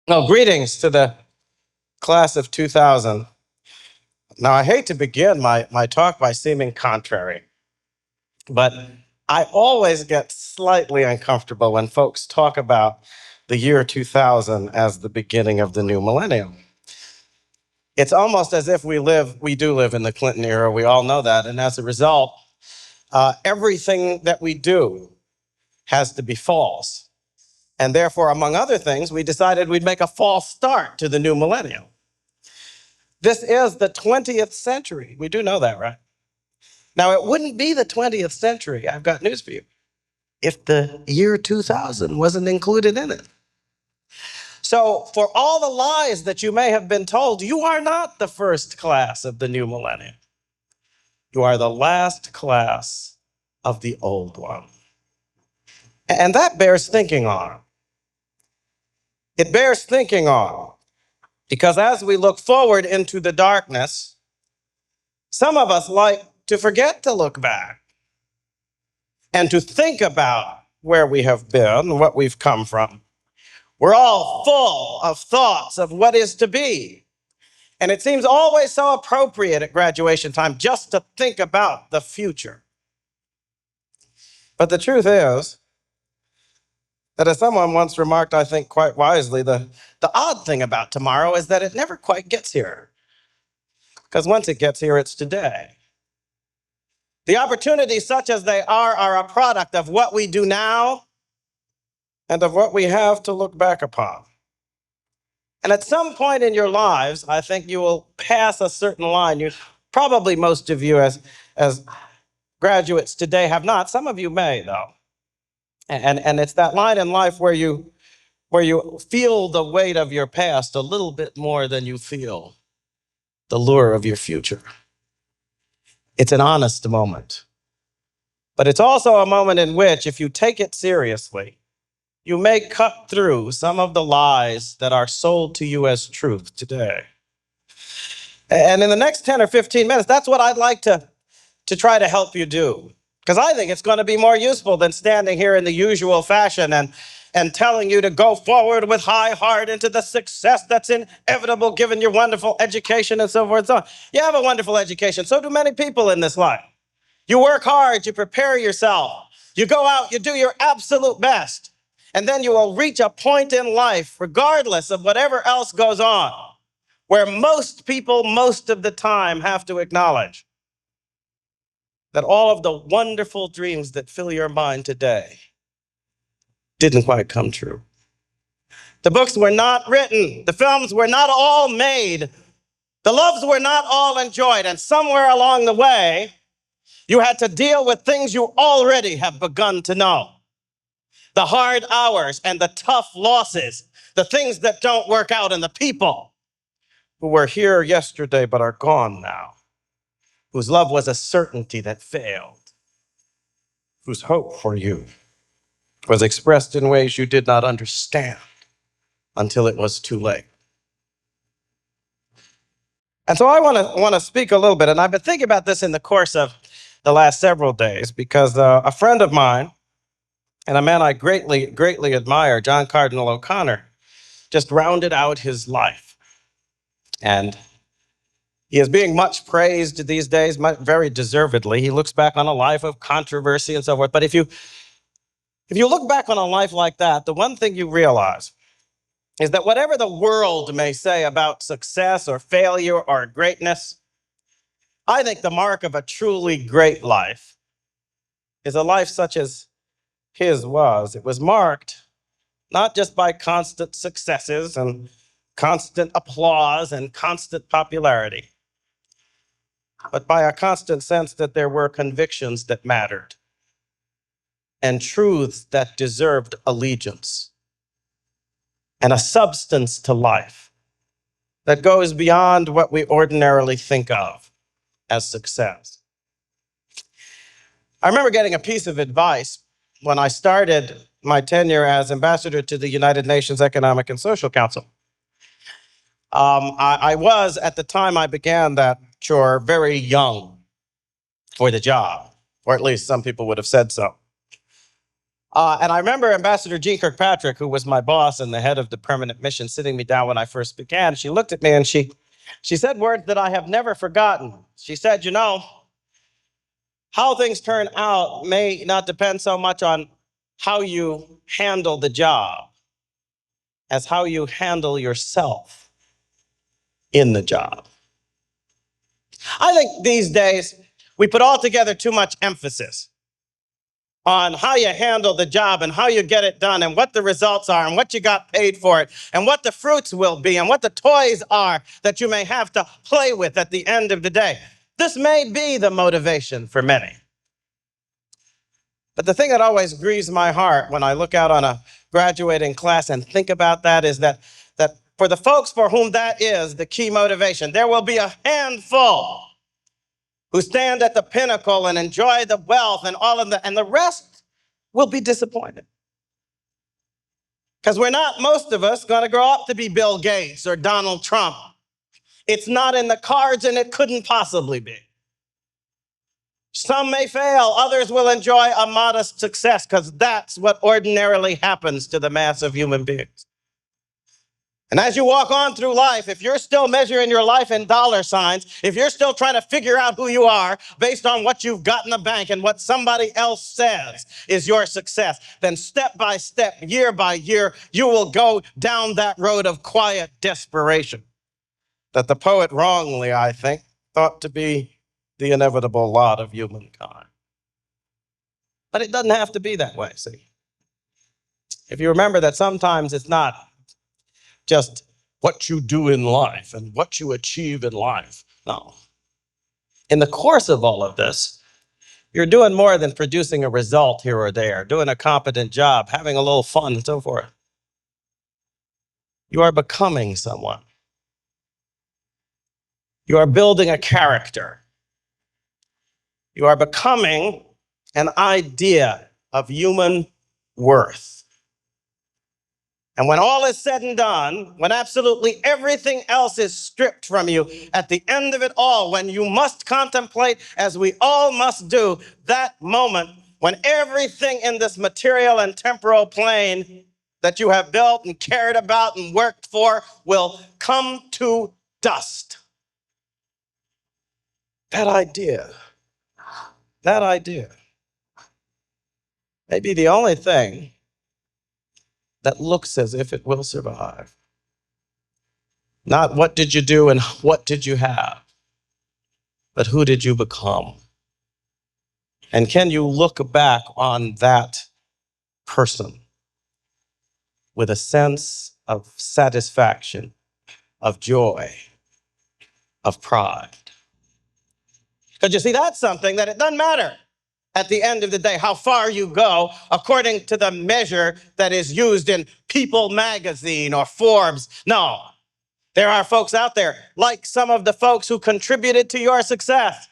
No, greetings to the class of 2000. Now, I hate to begin my talk by seeming contrary, but I always get slightly uncomfortable when folks talk about the year 2000 as the beginning of the new millennium. It's almost as if we do live in the Clinton era. We all know that. And as a result, everything that we do has to be false. And therefore, among other things, we decided we'd make a false start to the new millennium. This is the 20th century. We do know that, right? Now, it wouldn't be the 20th century, I've got news for you, if the year 2000 wasn't included in it. So, for all the lies that you may have been told, you are not the first class of the new millennium. You are the last class of the old one. And that bears thinking on. It bears thinking on because as we look forward into the darkness, some of us like to forget to look back and to think about where we have been, what we've come from. We're all full of thoughts of what is to be. And it seems always so appropriate at graduation time just to think about the future. But the truth is that, as someone once remarked, I think quite wisely, the odd thing about tomorrow is that it never quite gets here. Because once it gets here, it's today. The opportunities, such as they are a product of what we do now and of what we have to look back upon. And at some point in your lives, I think you will pass a certain line. Probably most of you as graduates today have not. Some of you may, though. And it's that line in life where you feel the weight of your past a little bit more than you feel the lure of your future. It's an honest moment. But it's also a moment in which, if you take it seriously, you may cut through some of the lies that are sold to you as truth today. And in the next 10 or 15 minutes, that's what I'd like to try to help you do. Because I think it's going to be more useful than standing here in the usual fashion and telling you to go forward with high heart into the success that's inevitable given your wonderful education and so forth and so on. You have a wonderful education. So do many people in this life. You work hard, you prepare yourself. You go out, you do your absolute best. And then you will reach a point in life, regardless of whatever else goes on, where most people, most of the time, have to acknowledge that all of the wonderful dreams that fill your mind today didn't quite come true. The books were not written. The films were not all made. The loves were not all enjoyed. And somewhere along the way, you had to deal with things you already have begun to know. The hard hours and the tough losses, the things that don't work out, and the people who were here yesterday but are gone now, whose love was a certainty that failed, whose hope for you was expressed in ways you did not understand until it was too late. And so I want to speak a little bit, and I've been thinking about this in the course of the last several days because a friend of mine and a man I greatly admire, John Cardinal O'Connor, just rounded out his life. And he is being much praised these days, very deservedly. He looks back on a life of controversy and so forth. But if you look back on a life like that, the one thing you realize is that whatever the world may say about success or failure or greatness, I think the mark of a truly great life is a life such as his was. It was marked not just by constant successes and constant applause and constant popularity, but by a constant sense that there were convictions that mattered and truths that deserved allegiance and a substance to life that goes beyond what we ordinarily think of as success. I remember getting a piece of advice when I started my tenure as ambassador to the United Nations Economic and Social Council. I was, at the time I began that chore, very young for the job, or at least some people would have said so. And I remember Ambassador Jean Kirkpatrick, who was my boss and the head of the permanent mission, sitting me down when I first began. She looked at me and she said words that I have never forgotten. She said, you know, how things turn out may not depend so much on how you handle the job as how you handle yourself in the job. I think these days we put altogether too much emphasis on how you handle the job and how you get it done and what the results are and what you got paid for it and what the fruits will be and what the toys are that you may have to play with at the end of the day. This may be the motivation for many. But the thing that always grieves my heart when I look out on a graduating class and think about that is that for the folks for whom that is the key motivation, there will be a handful who stand at the pinnacle and enjoy the wealth and all of and the rest will be disappointed. Because we're not, most of us, going to grow up to be Bill Gates or Donald Trump. It's not in the cards and it couldn't possibly be. Some may fail, others will enjoy a modest success because that's what ordinarily happens to the mass of human beings. And as you walk on through life, if you're still measuring your life in dollar signs, if you're still trying to figure out who you are based on what you've got in the bank and what somebody else says is your success, then step by step, year by year, you will go down that road of quiet desperation that the poet wrongly, I think, thought to be the inevitable lot of humankind. But it doesn't have to be that way, see? If you remember that sometimes it's not just what you do in life and what you achieve in life. No. In the course of all of this, you're doing more than producing a result here or there, doing a competent job, having a little fun and so forth. You are becoming someone. You are building a character. You are becoming an idea of human worth. And when all is said and done, when absolutely everything else is stripped from you, at the end of it all, when you must contemplate, as we all must do, that moment when everything in this material and temporal plane that you have built and cared about and worked for will come to dust. That idea may be the only thing that looks as if it will survive. Not what did you do and what did you have, but who did you become? And can you look back on that person with a sense of satisfaction, of joy, of pride? Because you see, that's something that it doesn't matter at the end of the day how far you go according to the measure that is used in People magazine or Forbes. No. There are folks out there, like some of the folks who contributed to your success,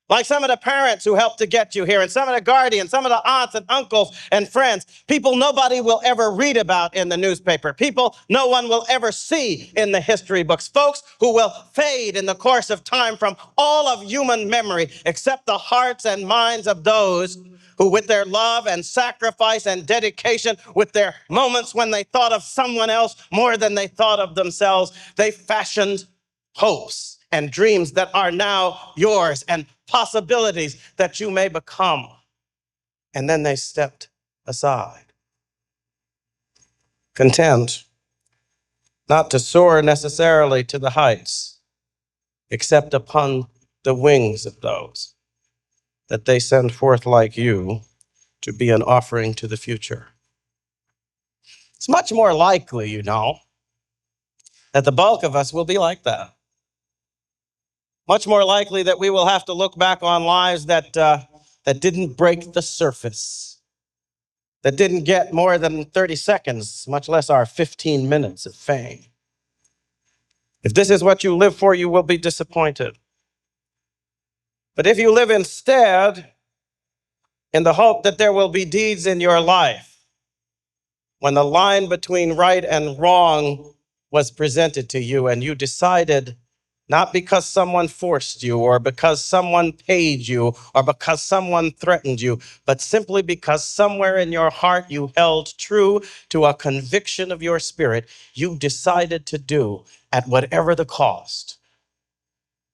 like some of the parents who helped to get you here, and some of the guardians, some of the aunts and uncles and friends, people nobody will ever read about in the newspaper, people no one will ever see in the history books, folks who will fade in the course of time from all of human memory, except the hearts and minds of those who with their love and sacrifice and dedication, with their moments when they thought of someone else more than they thought of themselves, they fashioned hopes and dreams that are now yours and possibilities that you may become. And then they stepped aside, content not to soar necessarily to the heights, except upon the wings of those that they send forth like you to be an offering to the future. It's much more likely, you know, that the bulk of us will be like that. Much more likely that we will have to look back on lives that didn't break the surface, that didn't get more than 30 seconds, much less our 15 minutes of fame. If this is what you live for, you will be disappointed. But if you live instead in the hope that there will be deeds in your life, when the line between right and wrong was presented to you and you decided not because someone forced you or because someone paid you or because someone threatened you, but simply because somewhere in your heart you held true to a conviction of your spirit. You decided to do, at whatever the cost,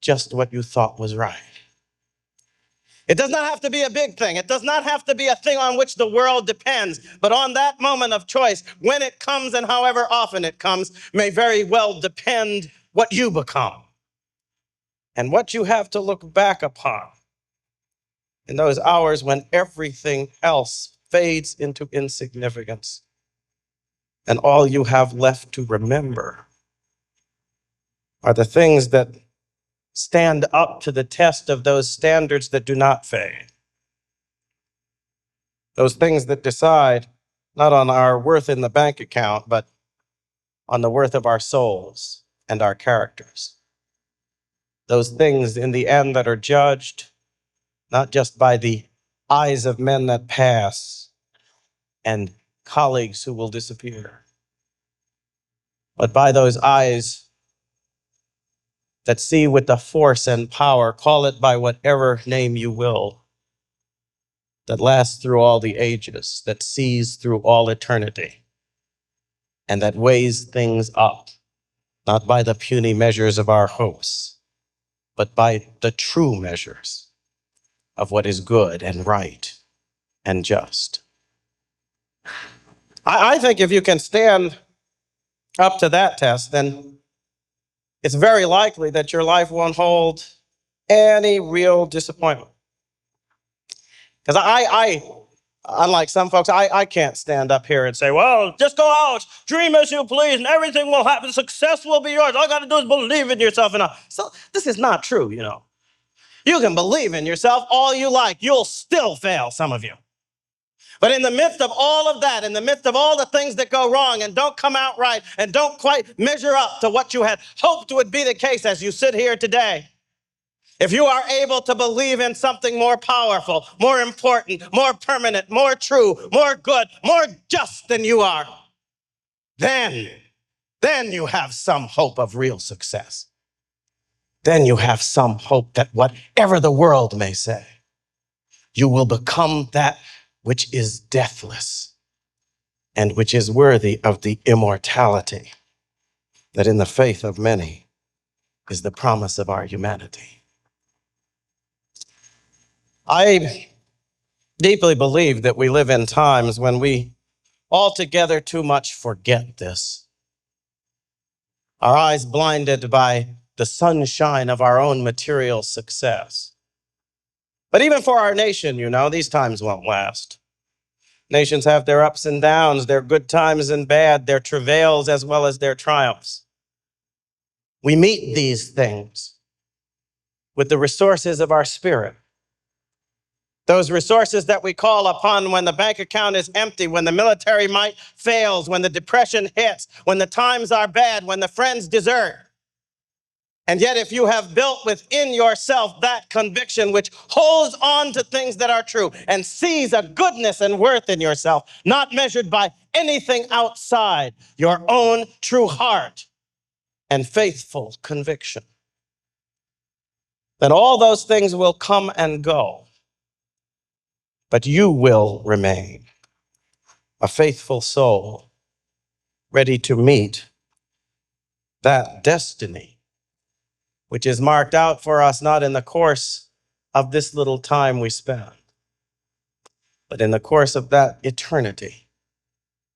just what you thought was right. It does not have to be a big thing. It does not have to be a thing on which the world depends. But on that moment of choice, when it comes and however often it comes, may very well depend what you become and what you have to look back upon in those hours when everything else fades into insignificance and all you have left to remember are the things that stand up to the test of those standards that do not fade. Those things that decide not on our worth in the bank account, but on the worth of our souls and our characters. Those things in the end that are judged not just by the eyes of men that pass and colleagues who will disappear, but by those eyes that see with the force and power, call it by whatever name you will, that lasts through all the ages, that sees through all eternity, and that weighs things up, not by the puny measures of our hopes, but by the true measures of what is good and right and just. I think if you can stand up to that test, then it's very likely that your life won't hold any real disappointment. Because unlike some folks, I can't stand up here and say, well, just go out, dream as you please, and everything will happen. Success will be yours. All you got to do is believe in yourself. So this is not true, you know. You can believe in yourself all you like. You'll still fail, some of you. But in the midst of all of that, in the midst of all the things that go wrong and don't come out right and don't quite measure up to what you had hoped would be the case as you sit here today, if you are able to believe in something more powerful, more important, more permanent, more true, more good, more just than you are, then you have some hope of real success. Then you have some hope that whatever the world may say, you will become that which is deathless and which is worthy of the immortality that in the faith of many is the promise of our humanity. I deeply believe that we live in times when we altogether too much forget this. Our eyes blinded by the sunshine of our own material success. But even for our nation, you know, these times won't last. Nations have their ups and downs, their good times and bad, their travails as well as their triumphs. We meet these things with the resources of our spirit. Those resources that we call upon when the bank account is empty, when the military might fails, when the depression hits, when the times are bad, when the friends desert. And yet, if you have built within yourself that conviction which holds on to things that are true and sees a goodness and worth in yourself, not measured by anything outside your own true heart and faithful conviction, then all those things will come and go, but you will remain a faithful soul ready to meet that destiny which is marked out for us not in the course of this little time we spend, but in the course of that eternity,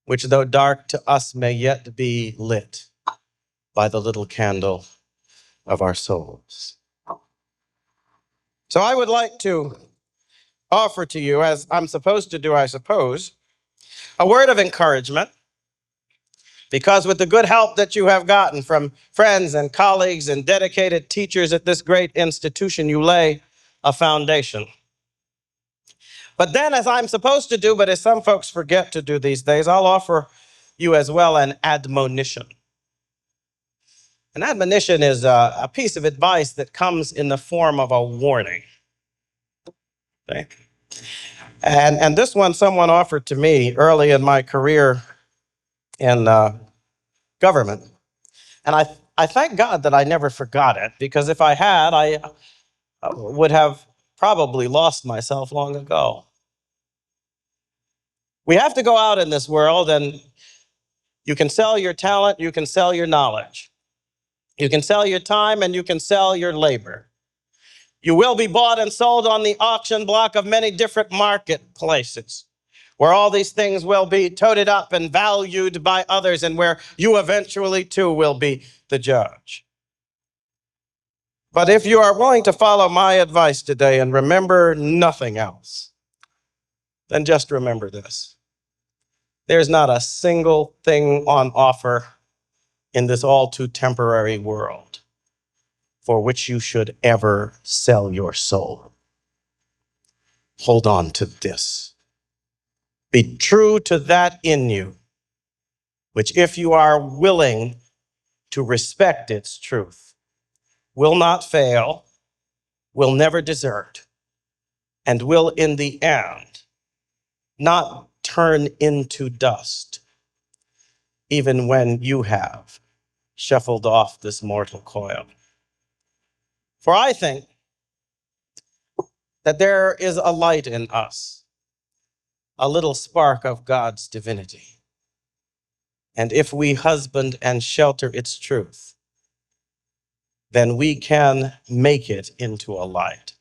which though dark to us may yet be lit by the little candle of our souls. So I would like to offer to you, as I'm supposed to do, I suppose, a word of encouragement, because with the good help that you have gotten from friends and colleagues and dedicated teachers at this great institution, you lay a foundation. But then, as I'm supposed to do, but as some folks forget to do these days, I'll offer you as well an admonition. An admonition is a piece of advice that comes in the form of a warning. Okay? And this one someone offered to me early in my career in government. And I thank God that I never forgot it, because if I had, I would have probably lost myself long ago. We have to go out in this world, and you can sell your talent, you can sell your knowledge. You can sell your time, and you can sell your labor. You will be bought and sold on the auction block of many different marketplaces, where all these things will be toted up and valued by others, and where you eventually too will be the judge. But if you are willing to follow my advice today and remember nothing else, then just remember this. There's not a single thing on offer in this all too temporary world for which you should ever sell your soul. Hold on to this. Be true to that in you, which, if you are willing to respect its truth, will not fail, will never desert, and will in the end not turn into dust, even when you have shuffled off this mortal coil. For I think that there is a light in us, a little spark of God's divinity. And if we husband and shelter its truth, then we can make it into a light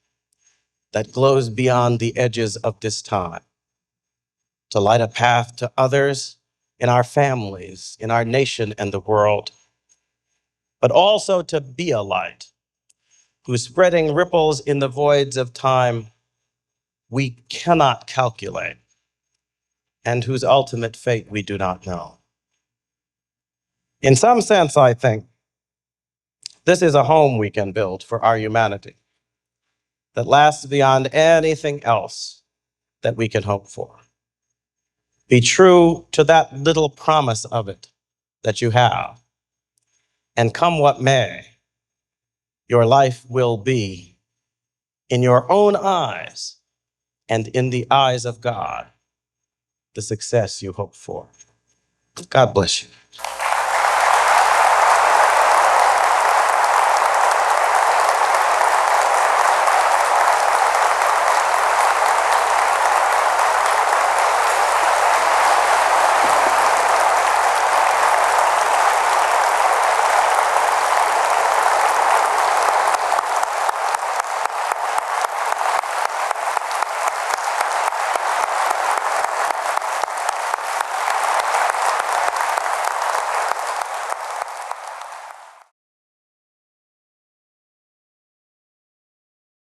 that glows beyond the edges of this time, to light a path to others in our families, in our nation and the world, but also to be a light whose spreading ripples in the voids of time we cannot calculate, and whose ultimate fate we do not know. In some sense, I think, this is a home we can build for our humanity that lasts beyond anything else that we can hope for. Be true to that little promise of it that you have, and come what may, your life will be, in your own eyes and in the eyes of God, the success you hope for. God bless you.